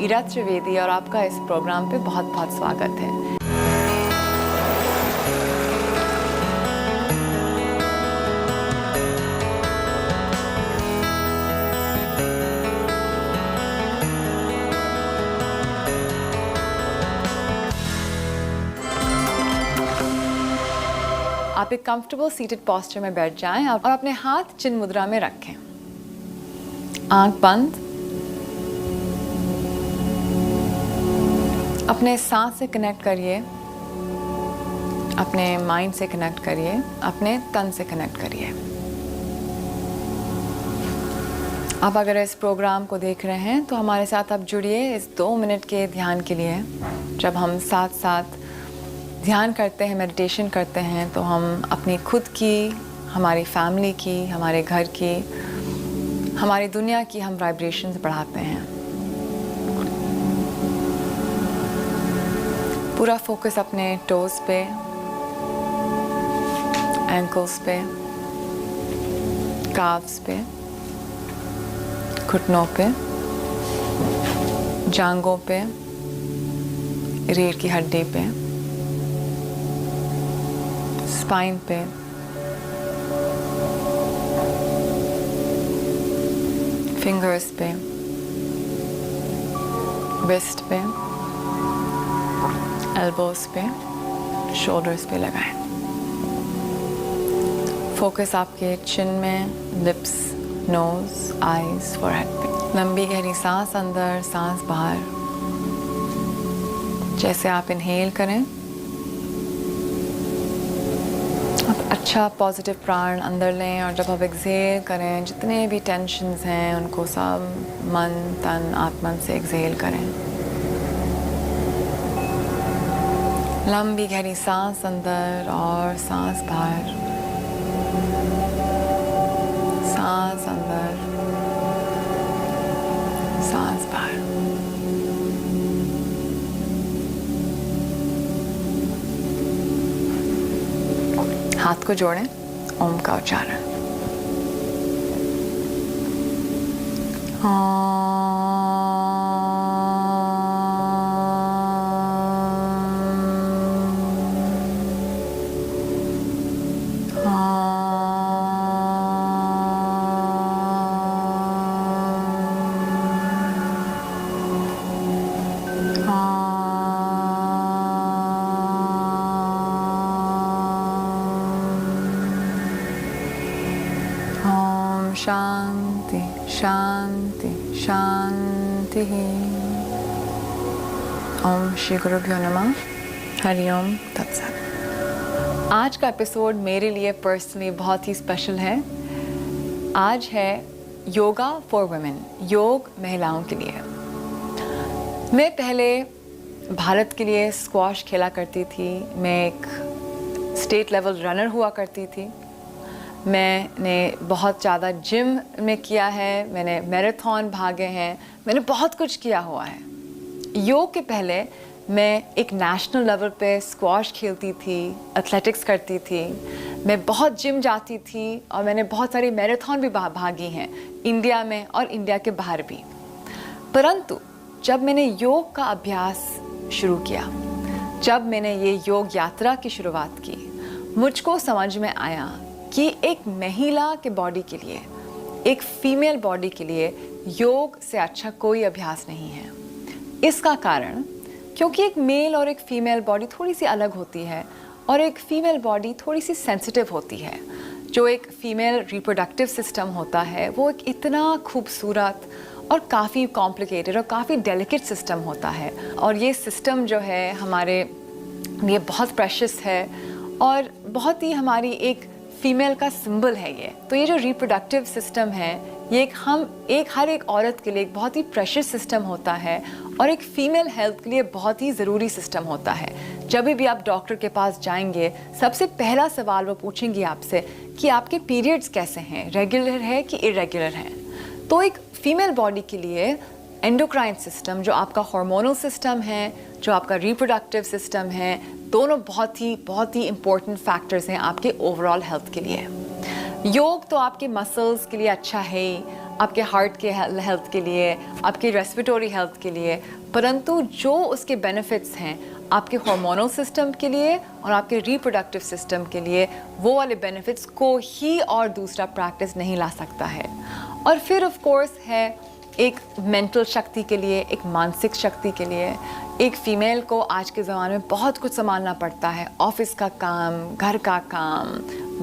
इरा त्रिवेदी और आपका इस प्रोग्राम पे बहुत बहुत स्वागत है। आप एक कंफर्टेबल सीटेड पोस्चर में बैठ जाएं और अपने हाथ चिन्ह मुद्रा में रखें। आंख बंद। अपने सांस से कनेक्ट करिए, अपने माइंड से कनेक्ट करिए, अपने तन से कनेक्ट करिए। आप अगर इस प्रोग्राम को देख रहे हैं तो हमारे साथ आप जुड़िए इस 2 मिनट के ध्यान के लिए। जब हम साथ साथ ध्यान करते हैं, मेडिटेशन करते हैं, तो हम अपनी खुद की, हमारी फैमिली की, हमारे घर की, हमारी दुनिया की हम वाइब्रेशंस बढ़ाते हैं। पूरा फोकस अपने टोज पे, एंकल्स पे, काव्स पे, घुटनों पे, जांघों पे, रीढ़ की हड्डी पे, स्पाइन पे, फिंगर्स पे, वेस्ट पे, एल्बोस पे, शोल्डर्स पे लगाएं। फोकस आपके चिन में, लिप्स, नोज, आईज, फॉरहेड पे। लंबी गहरी सांस अंदर, सांस बाहर। जैसे आप इनहेल करें, आप अच्छा पॉजिटिव प्राण अंदर लें और जब आप एक्सहेल करें, जितने भी टेंशन्स हैं उनको सब मन, तन, आत्मा से एक्सहेल करें। लंबी गहरी सांस अंदर और सांस बाहर, सांस अंदर, सांस बाहर। हाथ को जोड़ें, ओम का उच्चारण। शांति शांति शांति। ओम श्री गुरुभ्यो नमः। हरिओम तत्सत। आज का एपिसोड मेरे लिए पर्सनली बहुत ही स्पेशल है। आज है योगा फॉर वुमेन, योग महिलाओं के लिए। मैं पहले भारत के लिए स्क्वॉश खेला करती थी। मैं एक स्टेट लेवल रनर हुआ करती थी। मैंने बहुत ज़्यादा जिम में किया है, मैंने मैराथन भागे हैं, मैंने बहुत कुछ किया हुआ है। योग के पहले मैं एक नेशनल लेवल पे स्क्वॉश खेलती थी, एथलेटिक्स करती थी, मैं बहुत जिम जाती थी और मैंने बहुत सारी मैराथन भी भागी हैं, इंडिया में और इंडिया के बाहर भी। परंतु जब मैंने योग का अभ्यास शुरू किया, जब मैंने ये योग यात्रा की शुरुआत की, मुझको समझ में आया कि एक महिला के बॉडी के लिए, एक फीमेल बॉडी के लिए योग से अच्छा कोई अभ्यास नहीं है। इसका कारण क्योंकि एक मेल और एक फीमेल बॉडी थोड़ी सी अलग होती है और एक फीमेल बॉडी थोड़ी सी सेंसिटिव होती है। जो एक फीमेल रिप्रोडक्टिव सिस्टम होता है वो एक इतना खूबसूरत और काफ़ी कॉम्प्लिकेटेड और काफ़ी डेलिकेट सिस्टम होता है, और ये सिस्टम जो है हमारे लिए बहुत प्रेशियस है और बहुत ही हमारी एक फीमेल का सिंबल है ये। तो ये जो रिप्रोडक्टिव सिस्टम है ये हर एक औरत के लिए एक बहुत ही प्रेशियस सिस्टम होता है और एक फीमेल हेल्थ के लिए बहुत ही ज़रूरी सिस्टम होता है। जब भी आप डॉक्टर के पास जाएंगे, सबसे पहला सवाल वो पूछेंगी आपसे कि आपके पीरियड्स कैसे हैं, रेगुलर है कि इरेगुलर हैं। तो एक फीमेल बॉडी के लिए एंडोक्राइन सिस्टम, जो आपका हार्मोनल सिस्टम है, जो आपका रिप्रोडक्टिव सिस्टम है, दोनों बहुत ही इम्पोर्टेंट फैक्टर्स हैं आपके ओवरऑल हेल्थ के लिए। योग तो आपके मसल्स के लिए अच्छा है ही, आपके हार्ट के हेल्थ के लिए, आपकी रेस्पिरेटरी हेल्थ के लिए, परंतु जो उसके बेनिफिट्स हैं आपके हार्मोनल सिस्टम के लिए और आपके रिप्रोडक्टिव सिस्टम के लिए, वो वाले बेनिफिट्स को ही और दूसरा प्रैक्टिस नहीं ला सकता है। और फिर ऑफ कोर्स है एक मेंटल शक्ति के लिए, एक मानसिक शक्ति के लिए। एक फ़ीमेल को आज के ज़माने में बहुत कुछ संभालना पड़ता है, ऑफिस का काम, घर का काम,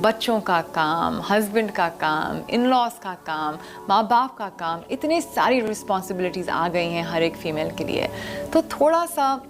बच्चों का काम, हस्बैंड का काम, इन लॉज का काम, माँ बाप का काम, इतने सारी रिस्पॉन्सिबिलिटीज़ आ गई हैं हर एक फ़ीमेल के लिए। तो थोड़ा सा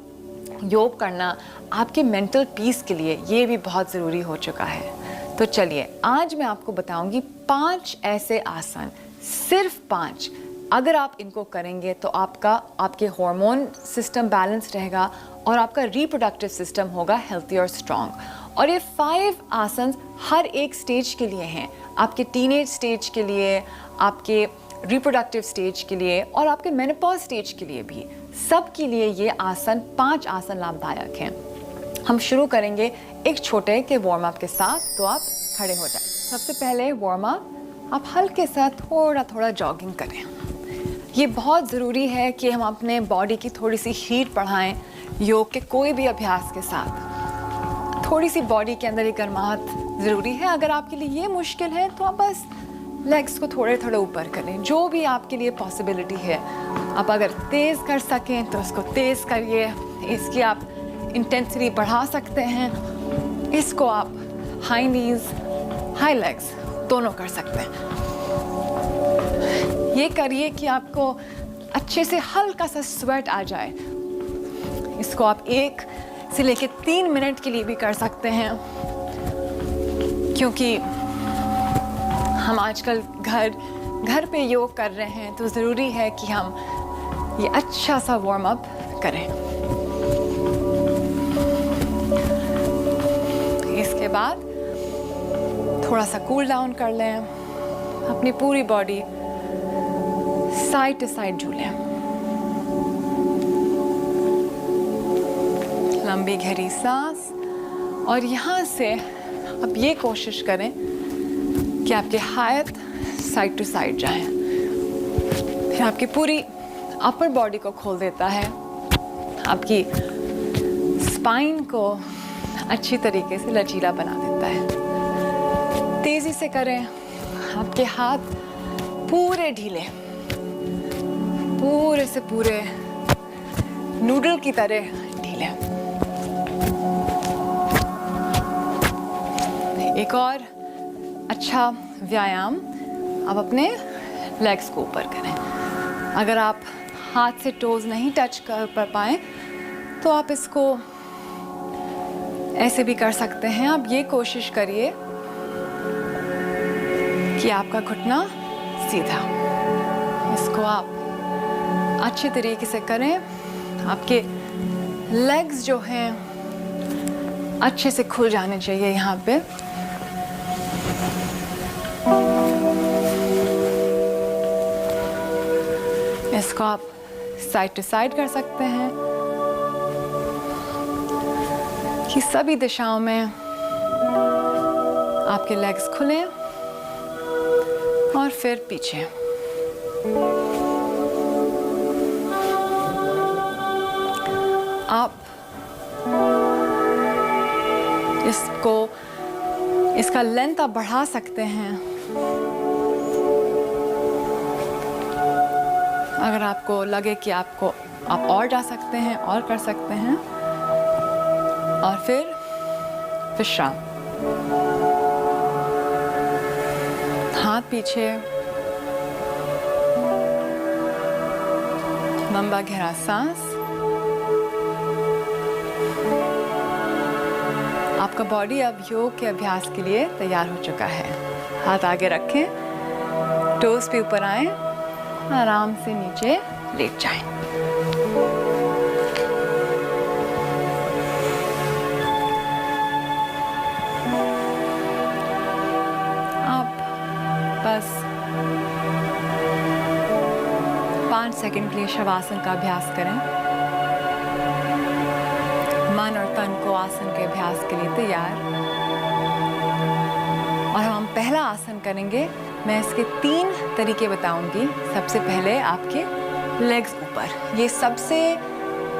योग करना आपके मेंटल पीस के लिए ये भी बहुत ज़रूरी हो चुका है। तो चलिए आज मैं आपको बताऊंगी 5 ऐसे आसन, सिर्फ 5। अगर आप इनको करेंगे तो आपके हार्मोन सिस्टम बैलेंस रहेगा और आपका रिप्रोडक्टिव सिस्टम होगा हेल्थी और स्ट्रॉन्ग। और ये 5 आसन हर एक स्टेज के लिए हैं, आपके टीनेज स्टेज के लिए, आपके रिप्रोडक्टिव स्टेज के लिए और आपके मेनोपॉज स्टेज के लिए भी। सब के लिए ये आसन 5 आसन लाभदायक हैं। हम शुरू करेंगे एक छोटे के वार्म अप के साथ, तो आप खड़े हो जाएं। सबसे पहले वार्म अप, आप हल्के सा थोड़ा थोड़ा जॉगिंग करें। ये बहुत ज़रूरी है कि हम अपने बॉडी की थोड़ी सी हीट बढ़ाएं योग के कोई भी अभ्यास के साथ। थोड़ी सी बॉडी के अंदर ये गर्माहट ज़रूरी है। अगर आपके लिए ये मुश्किल है तो आप बस लेग्स को थोड़े थोड़े ऊपर करें, जो भी आपके लिए पॉसिबिलिटी है। आप अगर तेज़ कर सकें तो उसको तेज़ करिए, इसकी आप इंटेंसिटी बढ़ा सकते हैं। इसको आप हाई नीज, हाई लेग्स दोनों कर सकते हैं। ये करिए कि आपको अच्छे से हल्का सा स्वेट आ जाए। इसको आप 1 से लेकर 3 मिनट के लिए भी कर सकते हैं, क्योंकि हम आजकल घर पे योग कर रहे हैं तो ज़रूरी है कि हम ये अच्छा सा वार्म अप करें। इसके बाद थोड़ा सा कूल डाउन कर लें, अपनी पूरी बॉडी साइड टू साइड झूलें। लंबी गहरी सांस, और यहाँ से अब ये कोशिश करें कि आपके हाथ साइड टू साइड जाएं। फिर आपकी पूरी अपर बॉडी को खोल देता है, आपकी स्पाइन को अच्छी तरीके से लचीला बना देता है। तेज़ी से करें, आपके हाथ पूरे ढीले, पूरे से पूरे नूडल की तरह ढीले। एक और अच्छा व्यायाम, आप अपने लेग्स को ऊपर करें। अगर आप हाथ से टोज नहीं टच कर पाएँ तो आप इसको ऐसे भी कर सकते हैं। आप ये कोशिश करिए कि आपका घुटना सीधा, इसको आप अच्छे तरीके से करें। आपके लेग्स जो हैं अच्छे से खुल जाने चाहिए यहाँ पे। इसको आप साइड टू साइड कर सकते हैं कि सभी दिशाओं में आपके लेग्स खुलें और फिर पीछे। आप इसका लेंथ आप बढ़ा सकते हैं। अगर आपको लगे कि आप और जा सकते हैं और कर सकते हैं। और फिर विश्राम, हाथ पीछे, लंबा गहरा सांस। आपका बॉडी अब योग के अभ्यास के लिए तैयार हो चुका है। हाथ आगे रखें, टोस पे ऊपर आएं, आराम से नीचे लेट जाएं। आप बस 5 सेकंड के लिए शवासन का अभ्यास करें। मन और तन को आसन के अभ्यास के लिए तैयार। और हम पहला आसन करेंगे, मैं इसके 3 तरीके बताऊंगी। सबसे पहले आपके लेग्स ऊपर, ये सबसे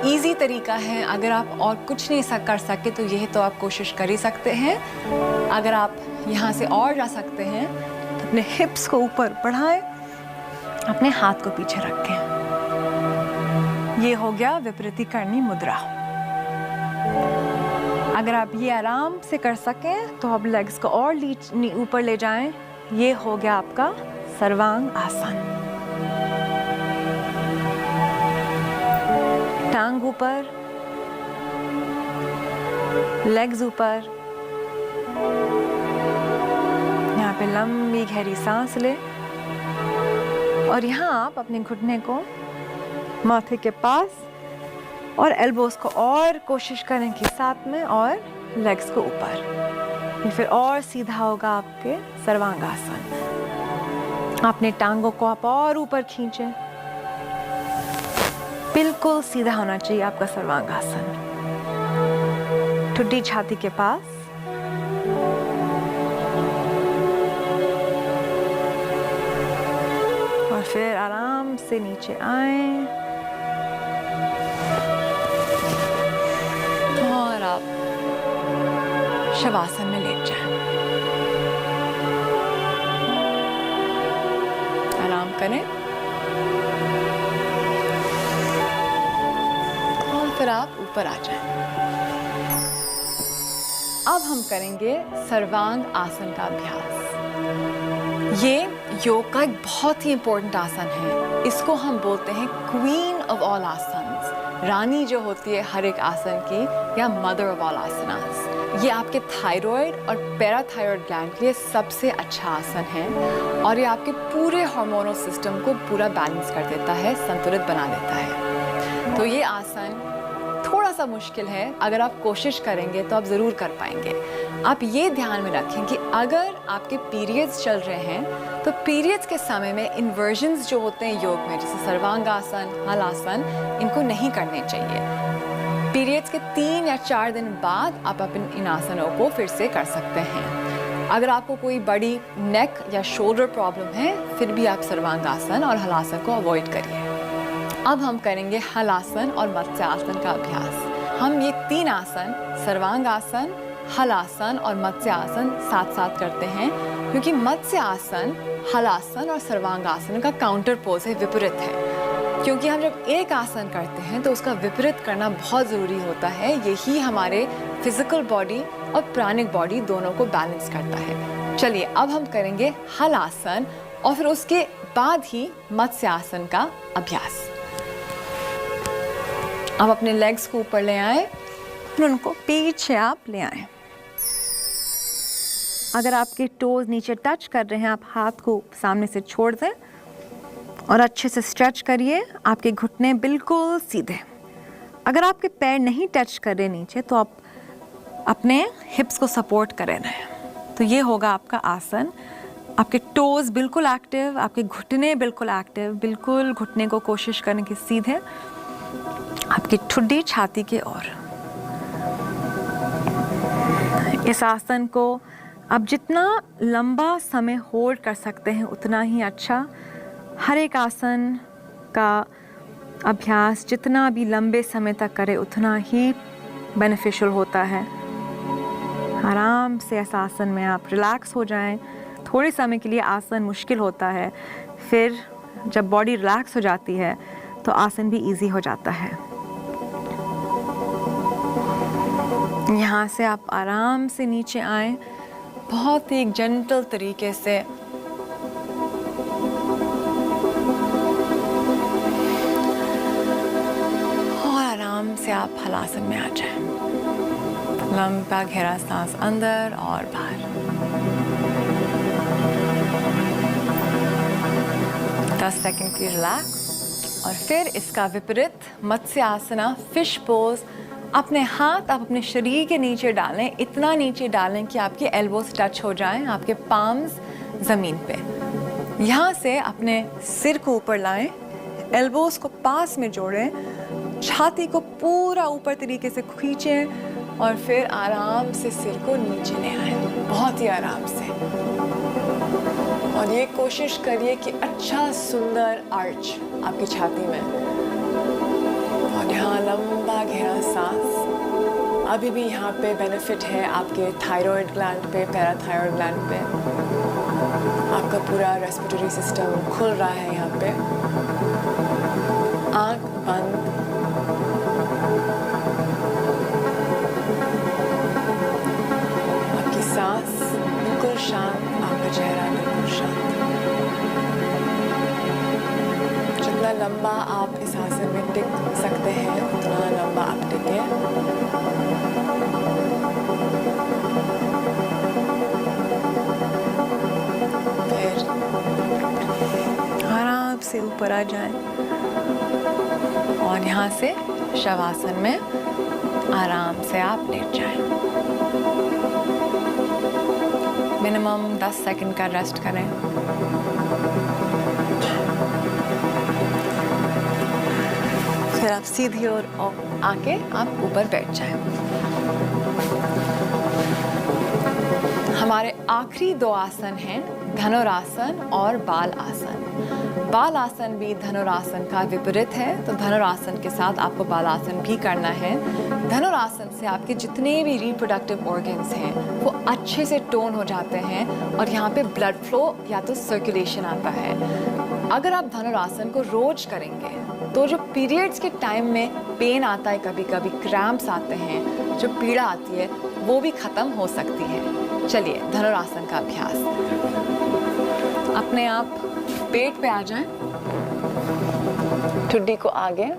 इजी तरीका है। अगर आप और कुछ नहीं कर सके तो यह तो आप कोशिश कर ही सकते हैं। अगर आप यहाँ से और जा सकते हैं तो अपने हिप्स को ऊपर बढ़ाएं, अपने हाथ को पीछे रखें। ये हो गया विपरीतीकरणी मुद्रा। अगर आप ये आराम से कर सकें तो आप लेग्स को और ऊपर ले जाएं। ये हो गया आपका सर्वांग आसन। टांग ऊपर, लेग्स ऊपर। यहाँ पे लंबी गहरी सांस ले और यहाँ आप अपने घुटने को माथे के पास और एल्बोस को और कोशिश करें कि साथ में, और लेग्स को ऊपर। ये फिर और सीधा होगा आपके सर्वांगासन। अपने टांगों को आप और ऊपर खींचें, बिल्कुल सीधा होना चाहिए आपका सर्वांगासन। ठुड्डी छाती के पास। और फिर आराम से नीचे आएं और आप शवासन में लेट जाएं। आराम करें और फिर आप ऊपर आ जाएं। अब हम करेंगे सर्वांग आसन का अभ्यास। ये योग का एक बहुत ही इंपॉर्टेंट आसन है। इसको हम बोलते हैं क्वीन ऑफ ऑल आसन्स, रानी जो होती है हर एक आसन की, या मदर ऑफ ऑल आसनास। ये आपके थायराइड और पैराथायराइड ग्लैंड के लिए सबसे अच्छा आसन है और ये आपके पूरे हार्मोनल सिस्टम को पूरा बैलेंस कर देता है, संतुलित बना देता है। तो ये आसन थोड़ा सा मुश्किल है, अगर आप कोशिश करेंगे तो आप ज़रूर कर पाएंगे। आप ये ध्यान में रखें कि अगर आपके पीरियड्स चल रहे हैं तो पीरियड्स के समय में इन्वर्जन्स जो होते हैं योग में, जैसे सर्वांगासन, हलासन, इनको नहीं करने चाहिए। पीरियड्स के 3 या 4 दिन बाद आप अपने इन आसनों को फिर से कर सकते हैं। अगर आपको कोई बड़ी नेक या शोल्डर प्रॉब्लम है, फिर भी आप सर्वांगासन और हलासन को अवॉइड करिए। अब हम करेंगे हलासन और मत्स्यासन का अभ्यास। हम ये 3 आसन, सर्वांगासन, हलासन और मत्स्यासन, साथ साथ करते हैं क्योंकि मत्स्यासन, हलासन और सर्वांगासन का काउंटर पोज है, विपरीत है। क्योंकि हम जब एक आसन करते हैं तो उसका विपरीत करना बहुत ज़रूरी होता है। यही हमारे फिजिकल बॉडी और प्राणिक बॉडी दोनों को बैलेंस करता है। चलिए अब हम करेंगे हलासन और फिर उसके बाद ही मत्स्यासन का अभ्यास। अब अपने लेग्स को ऊपर ले आए, फिर उनको पीछे आप ले आए। अगर आपके टोज नीचे टच कर रहे हैं, आप हाथ को सामने से छोड़ दें और अच्छे से स्ट्रेच करिए। आपके घुटने बिल्कुल सीधे। अगर आपके पैर नहीं टच कर रहे नीचे तो आप अपने हिप्स को सपोर्ट करें रहें। तो ये होगा आपका आसन। आपके टोज बिल्कुल एक्टिव, आपके घुटने बिल्कुल एक्टिव, बिल्कुल घुटने को कोशिश करें कि सीधे आपकी ठुड्डी छाती के ओर। इस आसन को आप जितना लंबा समय होल्ड कर सकते हैं उतना ही अच्छा। हर एक आसन का अभ्यास जितना भी लंबे समय तक करें उतना ही बेनिफिशियल होता है। आराम से इस आसन में आप रिलैक्स हो जाएं। थोड़े समय के लिए आसन मुश्किल होता है, फिर जब बॉडी रिलैक्स हो जाती है तो आसन भी इजी हो जाता है। यहाँ से आप आराम से नीचे आएं, बहुत ही जेंटल तरीके से। और आराम से आप हलासन में आ जाएं। लंबा गहरा सांस अंदर और बाहर। 10 सेकंड की रिलैक्स और फिर इसका विपरीत मत्स्यासना, फिश पोज। अपने हाथ आप अपने शरीर के नीचे डालें, इतना नीचे डालें कि आपके एल्बोस टच हो जाएं, आपके पाम्स ज़मीन पे। यहाँ से अपने सिर को ऊपर लाएं, एल्बोस को पास में जोड़ें, छाती को पूरा ऊपर तरीके से खींचें और फिर आराम से सिर को नीचे ले आएं, बहुत ही आराम से। और ये कोशिश करिए कि अच्छा सुंदर आर्च आपकी छाती में, और यहाँ लंबा गहरा सांस। अभी भी यहाँ पे बेनिफिट है आपके थायराइड ग्लैंड पे, पैराथायराइड ग्लैंड पे। आपका पूरा रेस्पिरेटरी सिस्टम खुल रहा है यहाँ पे। आँख बंद, आपकी सांस बिल्कुल शांत, आपका चेहरा बिल्कुल शांत। जितना लंबा आप इस आसन में टिक सकते हैं उतना लंबा आप टिके। फिर आराम से ऊपर आ जाएं और यहाँ से शवासन में आराम से आप लेट जाएं। मिनिमम 10 सेकंड का रेस्ट करें। फिर आप सीधी और आके आप ऊपर बैठ जाएं। हमारे आखिरी 2 आसन हैं धनुरासन और बाल आसन। बाल आसन भी धनुरासन का विपरीत है, तो धनुरासन के साथ आपको बाल आसन भी करना है। धनुरासन से आपके जितने भी रिप्रोडक्टिव ऑर्गन्स हैं वो अच्छे से टोन हो जाते हैं और यहाँ पे ब्लड फ्लो या तो सर्कुलेशन आता है। अगर आप धनुरासन को रोज करेंगे तो जो पीरियड्स के टाइम में पेन आता है, कभी कभी क्रैम्प्स आते हैं, जो पीड़ा आती है वो भी खत्म हो सकती है। चलिए धनुरासन का अभ्यास। अपने आप पेट पे आ जाएं, ठुड्डी को आगे,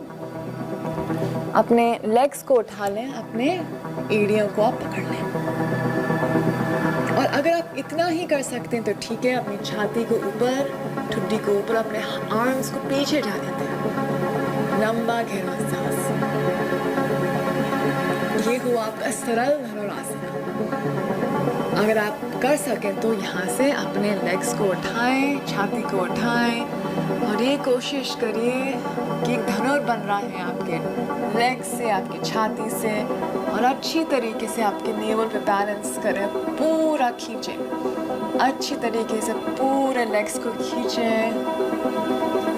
अपने लेग्स को उठा लें, अपने एड़ियों को आप पकड़ लें। और अगर आप इतना ही कर सकते हैं तो ठीक है, अपनी छाती को ऊपर, ठुड्डी को ऊपर, अपने आर्म्स को पीछे जाने दें। लंबा गहरा सांस। ये हुआ आपका सरल धनुरासन। अगर आप कर सकें तो यहाँ से अपने लेग्स को उठाएं, छाती को उठाएं और ये कोशिश करिए कि एक धनुर बन रहा है आपके लेग्स से, आपकी छाती से, और अच्छी तरीके से आपके नेवल पे बैलेंस करें। पूरा खींचें, अच्छी तरीके से पूरे लेग्स को खींचें।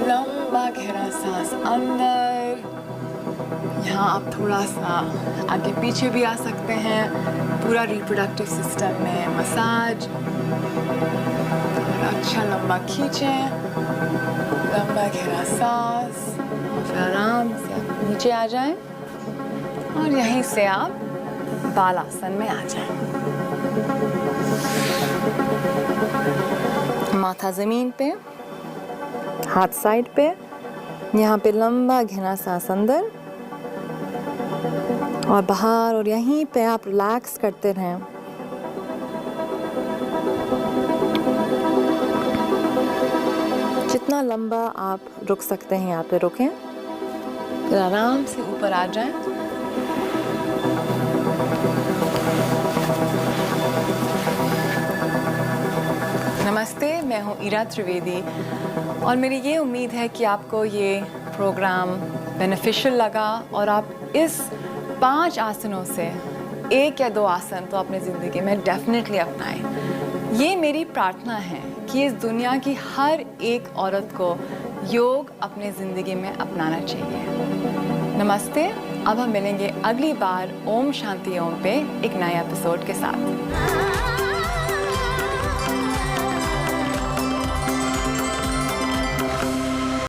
लंबा गहरा सांस अंदर। यहाँ आप थोड़ा सा आगे पीछे भी आ सकते हैं। पूरा रिप्रोडक्टिव सिस्टम में मसाज। और अच्छा लंबा खींचें, लंबा गहरा सांस, फिर आराम से आप नीचे आ जाएं और यहीं से आप बालासन में आ जाएं। माथा जमीन पे, हाथ साइड पे, यहाँ पे लंबा गहरा सांस अंदर और बाहर, और यहीं पे आप रिलैक्स करते रहें। जितना लंबा आप रुक सकते हैं यहाँ पे रुकें, फिर आराम से ऊपर आ जाएं। नमस्ते, मैं हूँ ईरा त्रिवेदी और मेरी ये उम्मीद है कि आपको ये प्रोग्राम बेनिफिशियल लगा और आप इस 5 आसनों से 1 या 2 आसन तो अपनी ज़िंदगी में डेफिनेटली अपनाएं। ये मेरी प्रार्थना है कि इस दुनिया की हर एक औरत को योग अपनी ज़िंदगी में अपनाना चाहिए। नमस्ते, अब हम मिलेंगे अगली बार ओम शांति ओम पे एक नया एपिसोड के साथ।